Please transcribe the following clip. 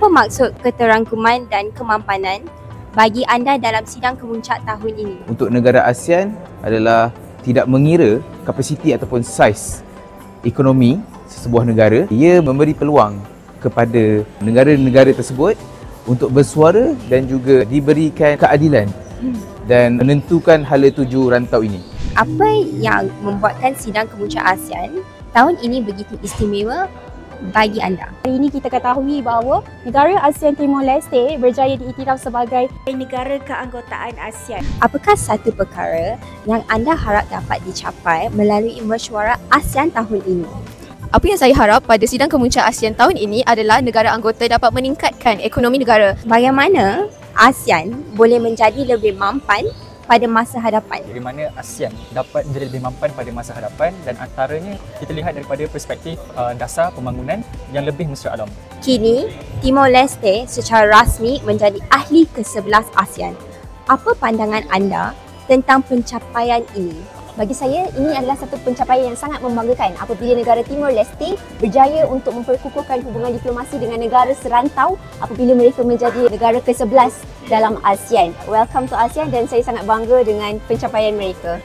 maksud keterangkuman dan kemampanan bagi anda dalam sidang kemuncak tahun ini? Untuk negara ASEAN adalah tidak mengira kapasiti ataupun saiz ekonomi sesebuah negara. Ia memberi peluang kepada negara-negara tersebut untuk bersuara dan juga diberikan keadilan dan menentukan hala tuju rantau ini. Apa yang membuatkan sidang kemuncak ASEAN tahun ini begitu istimewa bagi anda? Hari ini kita ketahui bahawa negara ASEAN Timor Leste berjaya diiktiraf sebagai negara keanggotaan ASEAN. Apakah satu perkara yang anda harap dapat dicapai melalui mesyuarat ASEAN tahun ini? Apa yang saya harap pada sidang kemuncak ASEAN tahun ini adalah negara anggota dapat meningkatkan ekonomi negara. Bagaimana ASEAN boleh menjadi lebih mampan pada masa hadapan? Bagaimana ASEAN dapat menjadi lebih mampan pada masa hadapan, dan antaranya kita lihat daripada perspektif dasar pembangunan yang lebih mesra alam. Kini, Timor Leste secara rasmi menjadi ahli ke-11 ASEAN. Apa pandangan anda tentang pencapaian ini? Bagi saya, ini adalah satu pencapaian yang sangat membanggakan apabila negara Timor Leste berjaya untuk memperkukuhkan hubungan diplomasi dengan negara serantau apabila mereka menjadi negara ke-11 dalam ASEAN. Welcome to ASEAN, dan saya sangat bangga dengan pencapaian mereka.